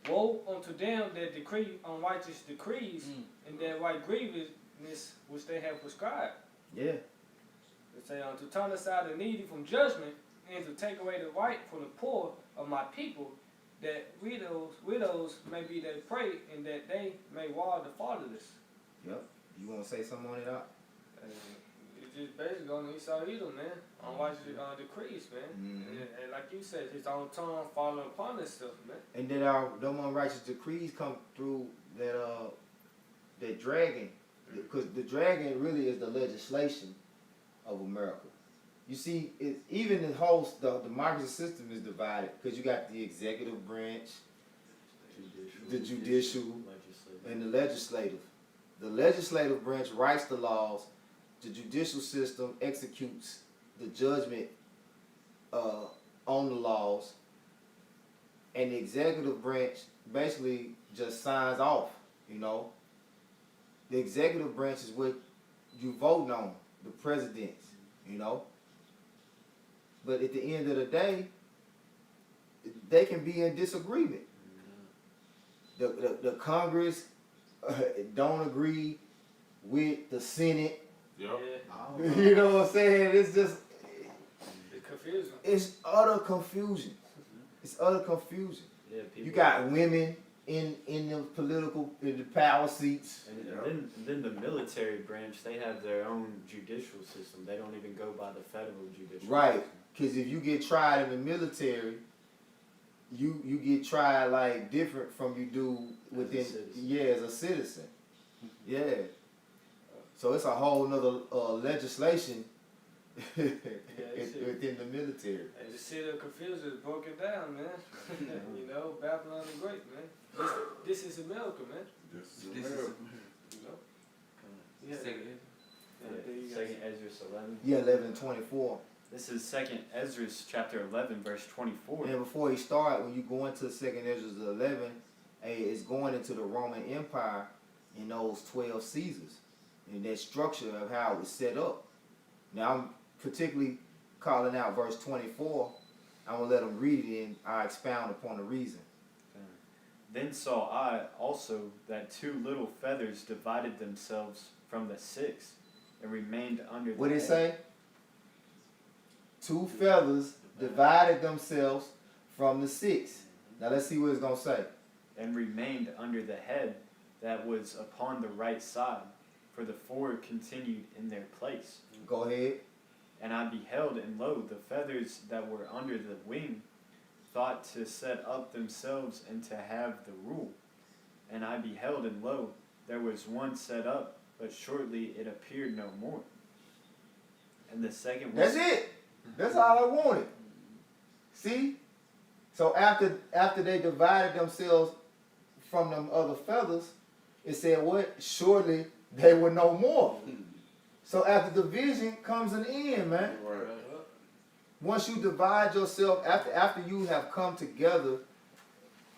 Woe unto them that decree unrighteous decrees, and that right grievousness which they have prescribed. Yeah. They say, to turn aside the needy from judgment, and to take away the right from the poor of my people, that widows may be their prey, and that they may ward the fatherless. Yep. You want to say something on it, Doc? It's just basically on Esau Edom, man. Unrighteous decrees, man. Mhm. And like you said, his own tongue falling upon itself, man. And then them unrighteous decrees come through that dragon, because the dragon really is the legislation of America. You see, even the democracy system is divided because you got the executive branch, the judicial, and the legislative. The legislative branch writes the laws. The judicial system executes the judgment on the laws, and the executive branch basically just signs off. You know, the executive branch is what you vote on, the presidents. You know, but at the end of the day, they can be in disagreement. The Congress don't agree with the Senate. Yep. Yeah, You know what I'm saying? It's just, it's confusing. it's utter confusion. It's utter confusion. Yeah, people, You got women in the power seats. and then the military branch, they have their own judicial system. They don't even go by the federal judicial Right. system. Because if you get tried in the military, you get tried like different from you do within, as a citizen. Yeah. So it's a whole nother legislation within the military. And the city of confusion is broken down, man. You know, Babylon the Great, man. This is America, man. This is This is America. You know? Yeah. second. There you go. Second Ezra's 11. Yeah, 11:24. This is Second Ezra's chapter 11, verse 24. And before he start, when you go into 2nd Ezra 11, it's going into the Roman Empire and those 12 Caesars and that structure of how it was set up. Now I'm particularly calling out verse 24. I'm gonna let them read it and I expound upon the reason. Then saw I also that 2 little feathers divided themselves from the 6 and remained under the What did it head. say? 2 feathers divided themselves from the 6. Now let's see what it's gonna say. And remained under the head that was upon the right side, for the 4 continued in their place. Go ahead. And I beheld, and lo, the feathers that were under the wing thought to set up themselves and to have the rule. And I beheld, and lo, there was one set up, but shortly it appeared no more. And the second was... That's it. That's all I wanted. See? So after they divided themselves from them other feathers, it said what? Surely they were no more. So after division comes an end, man. Right. Once you divide yourself, after you have come together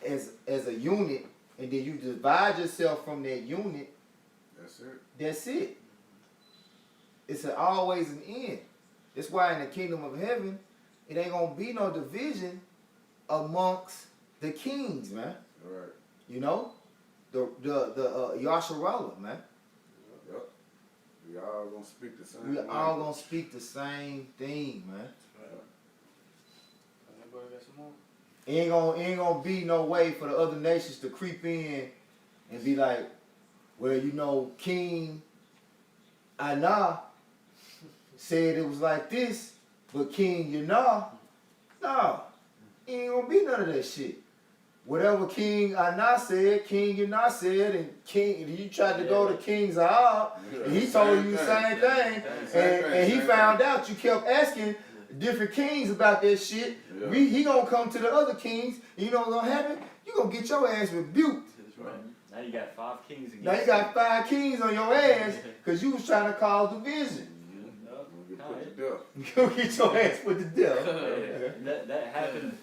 as a unit, and then you divide yourself from that unit, That's it. that's it. It's always an end. That's why in the kingdom of heaven, it ain't gonna be no division amongst the kings, man. Right. You know, the Yasharallah, man. Yep. We all gonna speak the same We language. all gonna speak the same thing, man. Anybody got some more? Ain't gonna be no way for the other nations to creep in and be like, Well, you know, King Anah said it was like this, but King Yanah, no, he ain't gonna be none of that shit. Whatever King Anah said, King Yanah said, and you tried to go to King Zahab, and he told you the same thing, and he found out you kept asking different kings about that shit. Yeah. He gonna come to the other kings, and you know what's gonna happen? You gonna get your ass rebuked. That's right. Now you got 5 kings against Now you got 5 kings on your ass, because you was trying to cause division. You put to death. You gonna get your ass put to death.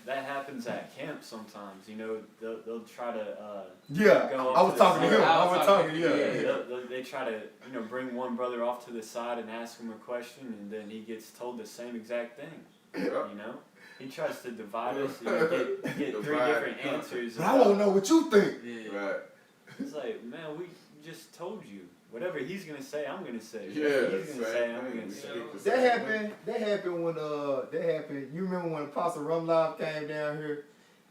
That happens at camp sometimes. You know, they'll try to Yeah, Go I off was to talking the to him. side. I was talking to they try to bring one brother off to the side and ask him a question, and then he gets told the same exact thing. Yeah. You know, he tries to divide us. And you get 3 Divide. different answers. But I won't know what you think. Yeah. Right. It's like, man, we just told you. Whatever he's gonna say, I'm gonna say. Yeah, Whatever he's same gonna say, I'm thing. gonna We say. speak the That same happened. That happened. You remember when Apostle Rumlob came down here,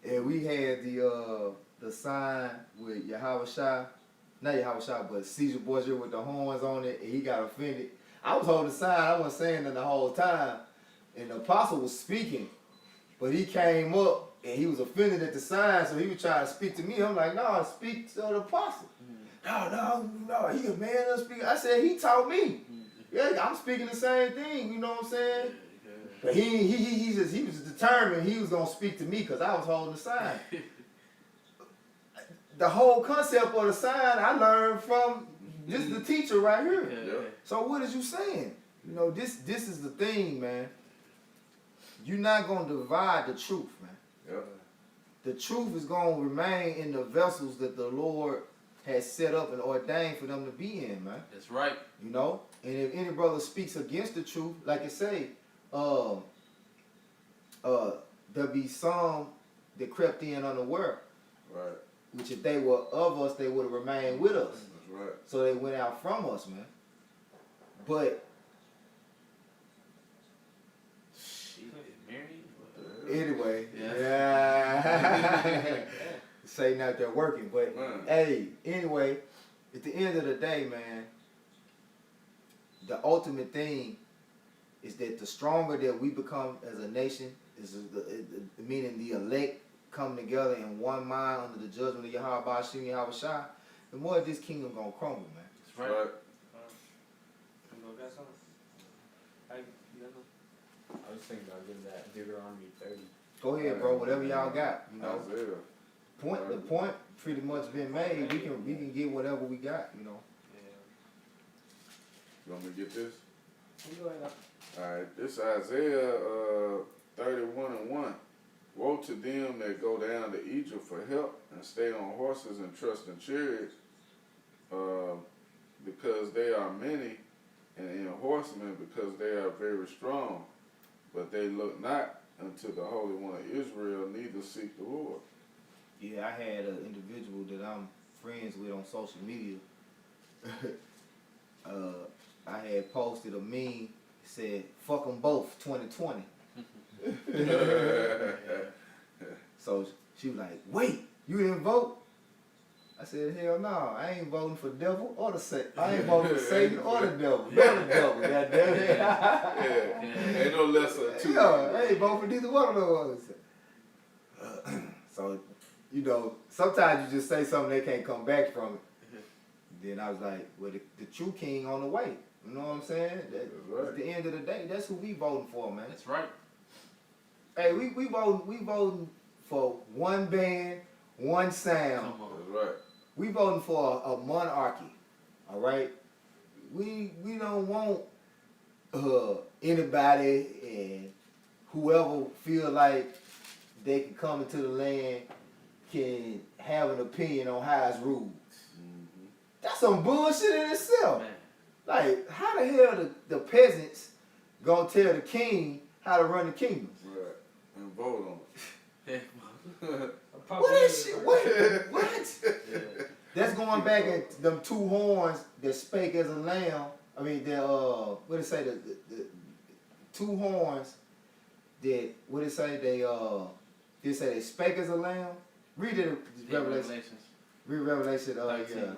and we had the sign with Yahweh Shai, not Yahweh Shai, but Caesar Borgia with the horns on it, and he got offended. I was holding the sign. I wasn't saying nothing the whole time, and the Apostle was speaking, but he came up and he was offended at the sign, so he was trying to speak to me. I'm like, no, speak to the Apostle. No, he a man of speak. I said, he taught me. Yeah, I'm speaking the same thing, you know what I'm saying? But he was determined he was gonna speak to me because I was holding the sign. The whole concept of the sign I learned from the teacher right here. Yeah. So what is you saying? You know, this is the thing, man. You're not gonna divide the truth, man. Yep. The truth is gonna remain in the vessels that the Lord has set up and ordained for them to be in, man. That's right. You know? And if any brother speaks against the truth, like I say, there'll be some that crept in unaware, Right. which if they were of us, they would have remained with us. That's right. So they went out from us, man. But She married. anyway, Yeah. yeah. Satan out there working. But Man. hey, anyway, at the end of the day, man, the ultimate thing is that the stronger that we become as a nation, meaning the elect come together in one mind under the judgment of Yahweh Bashim Yahweh Shai, the more this kingdom gonna crumble, man. That's Right. right. You got something? I was thinking about giving that Deuteronomy 30. Go ahead, bro. Whatever y'all got, you know. Isaiah. The point pretty much been made. We can get whatever we got, you know. You want me to get this? You go ahead. Alright, this Isaiah 31:1. Woe to them that go down to Egypt for help and stay on horses and trust in chariots, because they are many, and in horsemen because they are very strong. But they look not unto the Holy One of Israel, neither seek the Lord. Yeah, I had an individual that I'm friends with on social media. I had posted a meme that said, fuck them both, 2020. So she was like, wait, you didn't vote? I said, hell no, I ain't voting for devil or the Satan. I ain't voting for Satan or the devil. Nor the devil, goddamn it. Yeah, ain't no lesser than two. Yeah, I ain't voting for neither one of those. So, you know, sometimes you just say something they can't come back from it. Then I was like, well, the true king on the way. You know what I'm saying? right. At the end of the day, that's who we voting for, man. That's right. Hey, we voting for one band, one sound. Come on. That's right. We voting for a monarchy. All right? We don't want anybody and whoever feel like they can come into the land can have an opinion on how it's ruled. Mm-hmm. That's some bullshit in itself. Man. Like, how the hell the peasants gonna tell the king how to run the kingdom? Right. And vote on it. What is shit? What? Yeah. That's going back at them 2 horns that spake as a lamb. I mean, what did it say? The 2 horns that, what did it say? They spake as a lamb. Read it, Yeah, Revelation. Read Revelation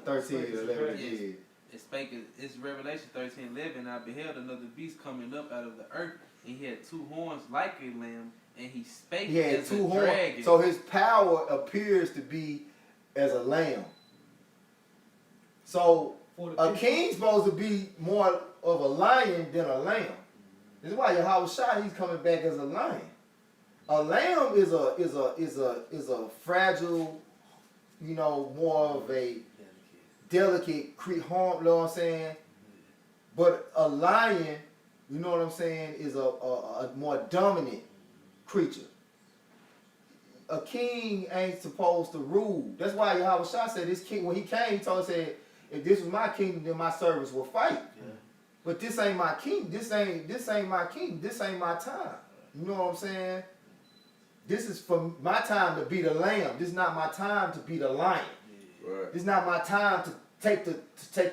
13 to 11 Yes. again. It's Revelation 13:11. I beheld another beast coming up out of the earth, and he had two horns like a lamb, and he spake He had as two a horns. dragon. So his power appears to be as a lamb. So For the a people. king's supposed to be more of a lion than a lamb. This is why Yahweh Shai, he's coming back as a lion. A lamb is a fragile, you know, more of a delicate harm, you know what I'm saying? But a lion, you know what I'm saying, is a more dominant creature. A king ain't supposed to rule. That's why Yahweh Shai said this king, when he came, he told us, said, if this was my kingdom, then my servants will fight. Yeah. But this ain't my king. This ain't my king. This ain't my time. You know what I'm saying? This is for my time to be the lamb. This is not my time to be the lion. Right. This is not my time to take the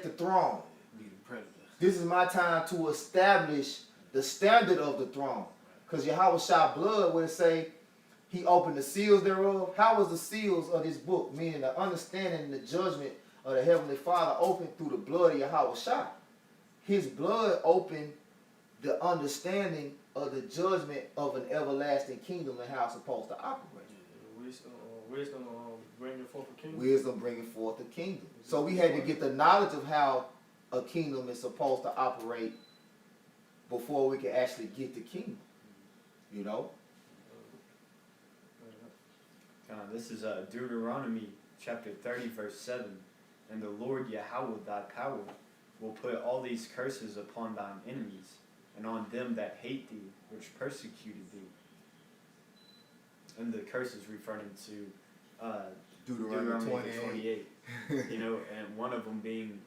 throne. Be the predator. This is my time to establish the standard of the throne. Because Yahweh Shai blood, where it say he opened the seals thereof. How was the seals of this book? Meaning the understanding and the judgment of the Heavenly Father opened through the blood of Yahweh Shai. His blood opened the understanding of the judgment of an everlasting kingdom and how it's supposed to operate. Wisdom bringing forth a kingdom. Wisdom bringing forth the kingdom. So we had to get the knowledge of how a kingdom is supposed to operate before we could actually get the kingdom. You know? This is Deuteronomy chapter 30, verse 7. And the Lord Yahweh thy power will put all these curses upon thine enemies, and on them that hate thee, which persecuted thee. And the curses referring to Deuteronomy 28. You know, and one of them being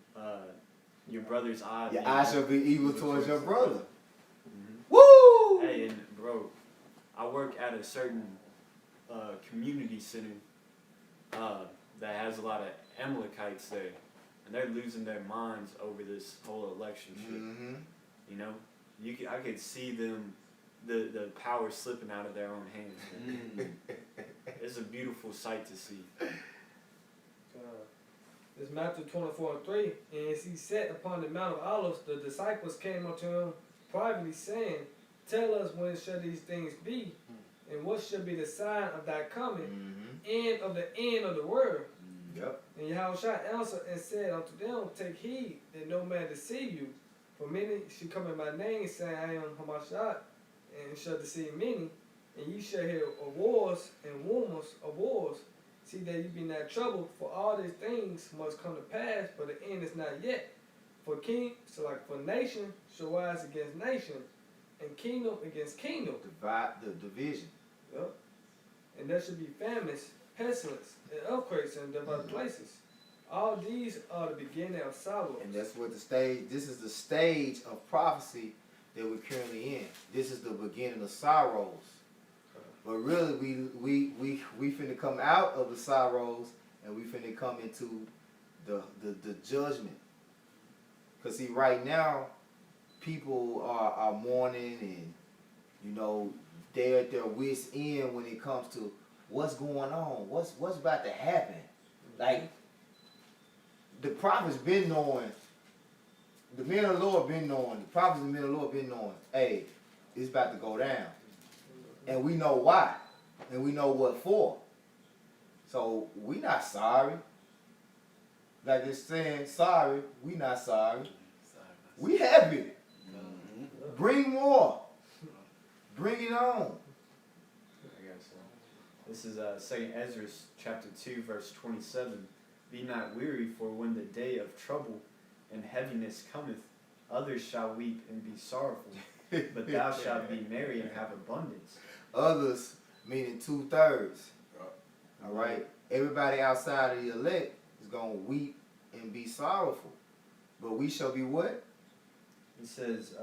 your brother's eye. Your being eye shall be evil towards your brother. Mhm. Woo! Hey, and bro, I work at a certain community center that has a lot of Amalekites there, and they're losing their minds over this whole election shit. Mm-hmm. You know, I could see them, the power slipping out of their own hands. Man. It's a beautiful sight to see. It's Matthew 24:3. And as he sat upon the Mount of Olives, the disciples came unto him privately, saying, Tell us when shall these things be, and what shall be the sign of thy coming, Mm-hmm. and of the end of the world? Yep. And Yahushua answered and said unto them, Take heed that no man deceive you. For many shall come in my name, saying, I am Hamashiach, and shall deceive many. And ye shall hear of wars and rumors of wars. See that ye be not troubled, for all these things must come to pass, but the end is not yet. For nation shall rise against nation, and kingdom against kingdom. Divide the division. Yep. And there should be famines, pestilence, and earthquakes in diverse places. All these are the beginning of sorrows. And that's what this is the stage of prophecy that we're currently in. This is the beginning of sorrows. But really we finna come out of the sorrows and we finna come into the judgment. Cause see, right now, people are mourning and, you know, they're at their wits' end when it comes to what's going on, what's about to happen. Like, the prophets been knowing, the men of the Lord been knowing, the prophets and men of the Lord been knowing, hey, it's about to go down. And we know why, and we know what for. So we not sorry. Like it's saying sorry, we not sorry. We happy. Bring more. Bring it on. I guess so. This is 2 Ezra chapter 2, verse 27. Be not weary, for when the day of trouble and heaviness cometh, others shall weep and be sorrowful, but thou shalt be merry and have abundance. Others, meaning 2/3. All right? Everybody outside of the elect is going to weep and be sorrowful. But we shall be what? He says,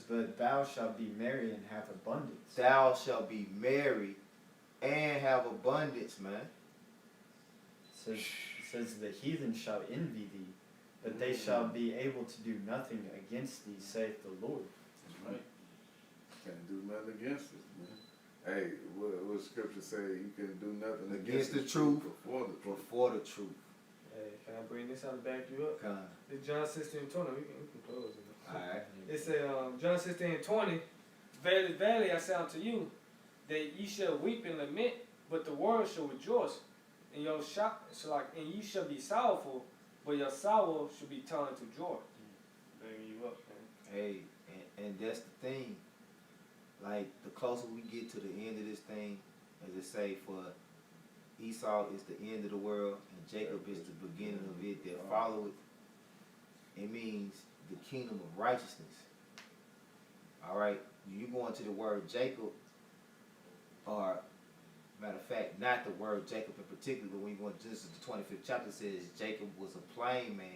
but thou shalt be merry and have abundance. Thou shalt be merry and have abundance, man. It says the heathen shall envy thee, but they shall be able to do nothing against thee, saith the Lord. That's right. Can't do nothing against it, man. Hey, what scripture say? You can do nothing Against the truth. before the truth. Before the truth. Hey, can I bring this out to back you up? Come. It's John 16:20. We can close it. Alright. It says, John 16:20, Verily, verily, I say unto you, that ye shall weep and lament, but the world shall rejoice. And your and ye shall be sorrowful, but your sorrow shall be turned into joy. Bringing you up, man. Hey, and that's the thing. Like, the closer we get to the end of this thing, as it say, for Esau is the end of the world, and Jacob is the beginning of it that follow it. It means the kingdom of righteousness. Alright? You go into the word Jacob, or matter of fact, not the word Jacob in particular, but when you go into Genesis the 25th chapter, it says Jacob was a plain man,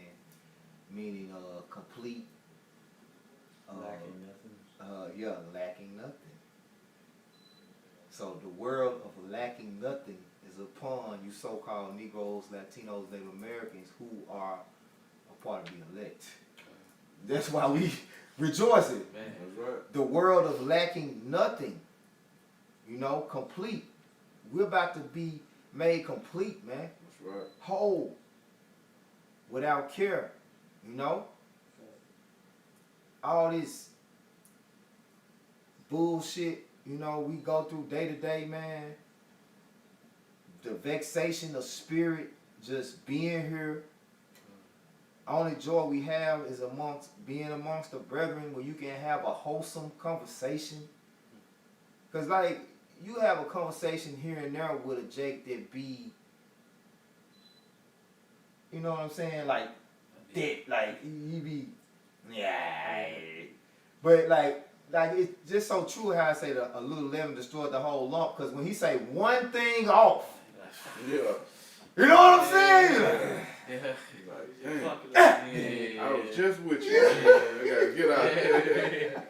meaning complete. Lacking nothing. Lacking nothing. So the world of lacking nothing is upon you so-called Negroes, Latinos, Native Americans who are a part of the elect. That's why we rejoicing. Man. That's right. The world of lacking nothing, complete. We're about to be made complete, man. That's right. Whole. Without care, all this bullshit, we go through day to day, man. The vexation of spirit, just being here. Only joy we have is being amongst the brethren where you can have a wholesome conversation. Cause like, you have a conversation here and there with a Jake that be, you know what I'm saying? Like, that, like, he be, yeah. But like it's just so true how I say that a little leaven destroyed the whole lump. Cause when he say one thing off, Yeah. you know what I'm saying? Yeah. Like, dang. I was just with you. I gotta get out here.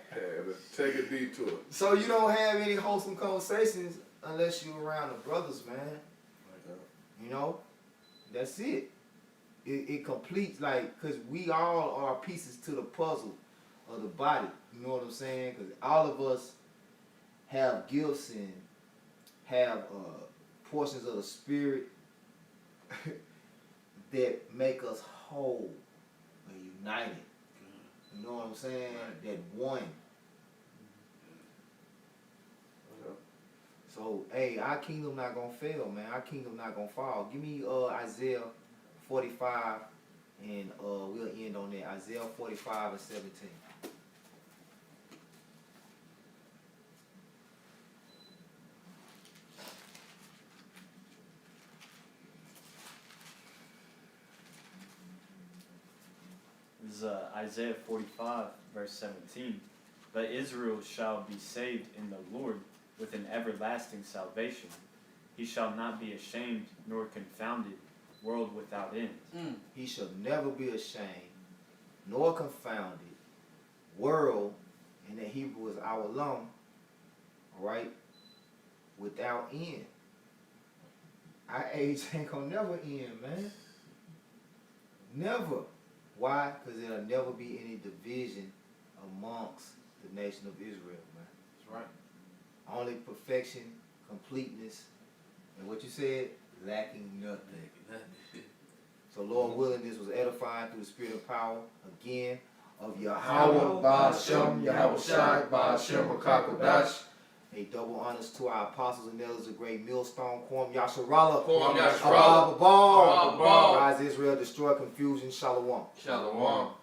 Take a detour. So you don't have any wholesome conversations unless you're around the brothers, man. That's it. It completes, like, because we all are pieces to the puzzle of the body. You know what I'm saying? Because all of us have gifts and have portions of the spirit that make us whole and united. You know what I'm saying? That one. So, hey, our kingdom not gonna fail, man. Our kingdom not gonna fall. Give me Isaiah 45, and we'll end on that. Isaiah 45 and 17. This is Isaiah 45, verse 17. But Israel shall be saved in the Lord with an everlasting salvation. He shall not be ashamed nor confounded, world without end. He shall never be ashamed nor confounded. World, and the Hebrew is our long, alright, without end. Our age ain't gonna never end, man. Never. Why? Because there'll never be any division amongst the nation of Israel, man. That's right. Only perfection, completeness, and what you said, lacking nothing. So Lord willing, this was edifying through the spirit of power, again, of Yahweh, Ba'ashem, Yahweh Shai, Ba'ashem, Rakakodash. A double honors to our apostles and elders, a great millstone, Quam Yasharallah, Quam Yasharallah, Abba Ball, Abba Ball. Rise Israel, destroy confusion, Shalom. Shalom.